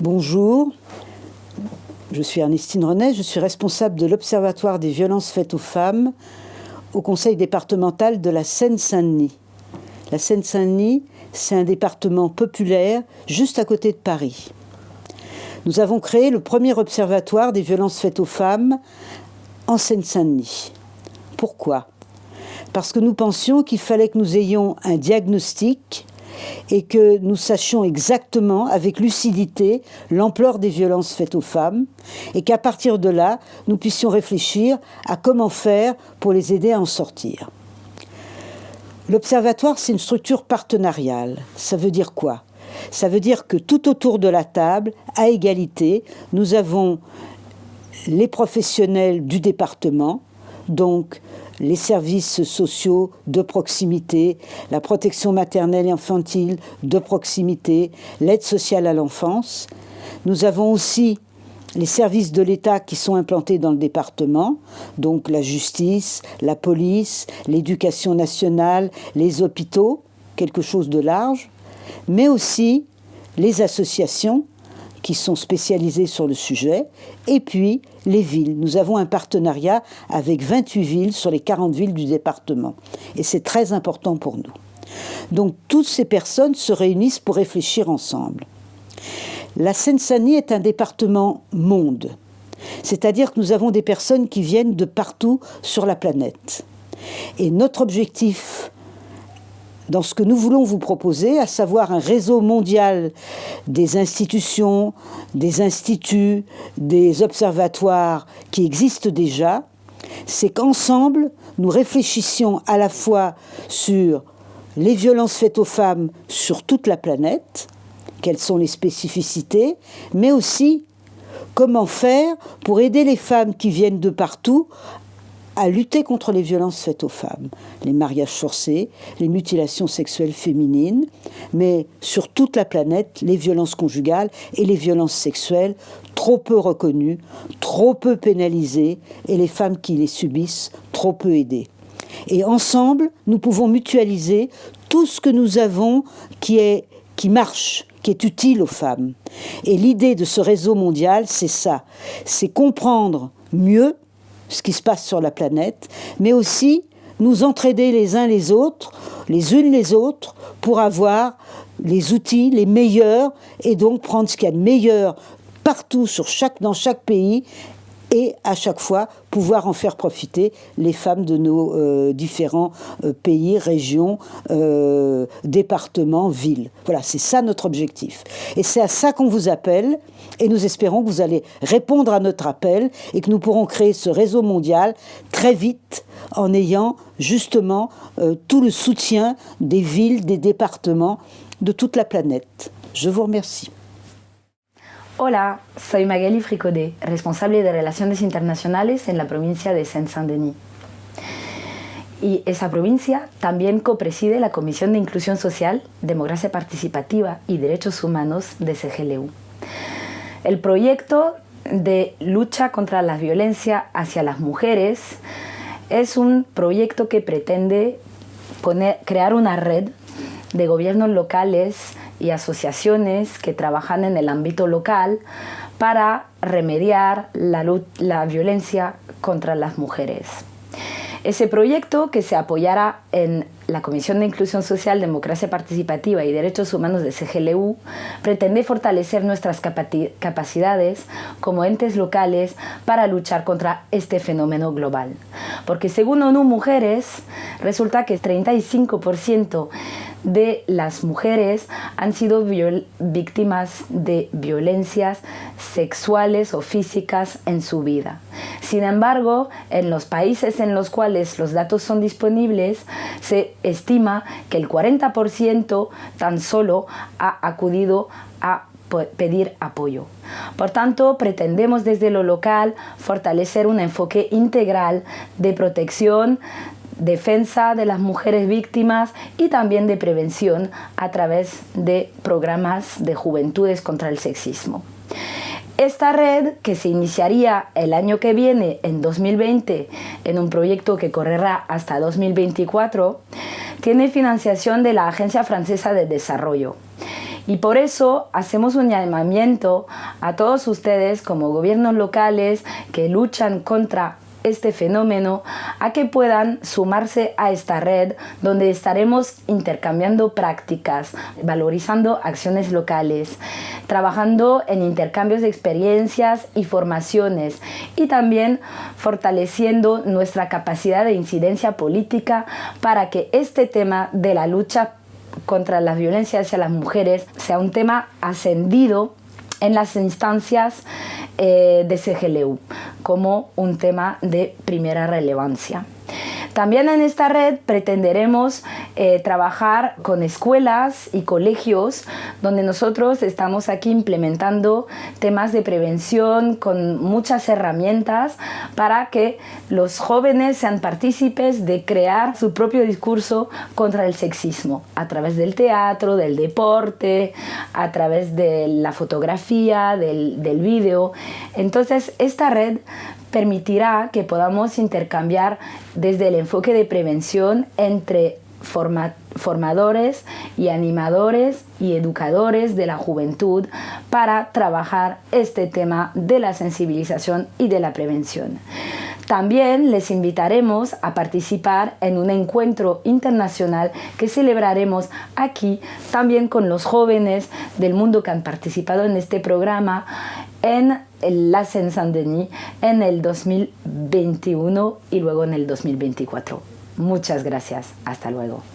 Bonjour, je suis Ernestine Renet, je suis responsable de l'Observatoire des violences faites aux femmes au Conseil départemental de la Seine-Saint-Denis. La Seine-Saint-Denis, c'est un département populaire juste à côté de Paris. Nous avons créé le premier observatoire des violences faites aux femmes en Seine-Saint-Denis. Pourquoi ? Parce que nous pensions qu'il fallait que nous ayons un diagnostic et que nous sachions exactement, avec lucidité, l'ampleur des violences faites aux femmes, et qu'à partir de là, nous puissions réfléchir à comment faire pour les aider à en sortir. L'Observatoire, c'est une structure partenariale. Ça veut dire quoi ? Ça veut dire que tout autour de la table, à égalité, nous avons les professionnels du département, donc les services sociaux de proximité, la protection maternelle et infantile de proximité, l'aide sociale à l'enfance. Nous avons aussi les services de l'État qui sont implantés dans le département, donc la justice, la police, l'éducation nationale, les hôpitaux, quelque chose de large, mais aussi les associations qui sont spécialisées sur le sujet, et puis les villes. Nous avons un partenariat avec 28 villes sur les 40 villes du département. Et c'est très important pour nous. Donc toutes ces personnes se réunissent pour réfléchir ensemble. La Seine-Saint-Denis est un département monde. C'est-à-dire que nous avons des personnes qui viennent de partout sur la planète. Et notre objectif dans ce que nous voulons vous proposer, à savoir un réseau mondial des institutions, des instituts, des observatoires qui existent déjà, c'est qu'ensemble, nous réfléchissions à la fois sur les violences faites aux femmes sur toute la planète, quelles sont les spécificités, mais aussi comment faire pour aider les femmes qui viennent de partout à lutter contre les violences faites aux femmes, les mariages forcés, les mutilations sexuelles féminines, mais sur toute la planète, les violences conjugales et les violences sexuelles, trop peu reconnues, trop peu pénalisées, et les femmes qui les subissent, trop peu aidées. Et ensemble, nous pouvons mutualiser tout ce que nous avons qui marche, qui est utile aux femmes. Et l'idée de ce réseau mondial, c'est ça, c'est comprendre mieux ce qui se passe sur la planète, mais aussi nous entraider les uns les autres, les unes les autres, pour avoir les outils les meilleurs et donc prendre ce qu'il y a de meilleur partout, dans chaque pays, et à chaque fois pouvoir en faire profiter les femmes de nos différents pays, régions, départements, villes. Voilà, c'est ça notre objectif. Et c'est à ça qu'on vous appelle, et nous espérons que vous allez répondre à notre appel et que nous pourrons créer ce réseau mondial très vite en ayant justement tout le soutien des villes, des départements, de toute la planète. Je vous remercie. Hola, soy Magali Fricodé, responsable de Relaciones Internacionales en la provincia de Seine-Saint-Denis. Y esa provincia también copreside la Comisión de Inclusión Social, Democracia Participativa y Derechos Humanos de CGLU. El proyecto de lucha contra la violencia hacia las mujeres es un proyecto que pretende crear una red de gobiernos locales y asociaciones que trabajan en el ámbito local para remediar la violencia contra las mujeres. Ese proyecto, que se apoyará en la Comisión de Inclusión Social, Democracia Participativa y Derechos Humanos de CGLU, pretende fortalecer nuestras capacidades como entes locales para luchar contra este fenómeno global. Porque según ONU Mujeres, resulta que 35% de las mujeres han sido víctimas de violencias sexuales o físicas en su vida. Sin embargo, en los países en los cuales los datos son disponibles, se estima que el 40% tan solo ha acudido a pedir apoyo. Por tanto, pretendemos desde lo local fortalecer un enfoque integral de protección, defensa de las mujeres víctimas y también de prevención a través de programas de juventudes contra el sexismo. Esta red, que se iniciaría el año que viene, en 2020, en un proyecto que correrá hasta 2024, tiene financiación de la Agencia Francesa de Desarrollo Y por eso hacemos un llamamiento a todos ustedes como gobiernos locales que luchan contra este fenómeno, a que puedan sumarse a esta red donde estaremos intercambiando prácticas, valorizando acciones locales, trabajando en intercambios de experiencias y formaciones y también fortaleciendo nuestra capacidad de incidencia política para que este tema de la lucha contra la violencia hacia las mujeres sea un tema ascendido en las instancias de CGLU como un tema de primera relevancia. También en esta red pretenderemos trabajar con escuelas y colegios donde nosotros estamos aquí implementando temas de prevención con muchas herramientas para que los jóvenes sean partícipes de crear su propio discurso contra el sexismo a través del teatro, del deporte, a través de la fotografía, del vídeo. Entonces esta red permitirá que podamos intercambiar desde el enfoque de prevención entre formadores y animadores y educadores de la juventud para trabajar este tema de la sensibilización y de la prevención. También les invitaremos a participar en un encuentro internacional que celebraremos aquí también con los jóvenes del mundo que han participado en este programa en la Seine-Saint-Denis en el 2021 y luego en el 2024. Muchas gracias. Hasta luego.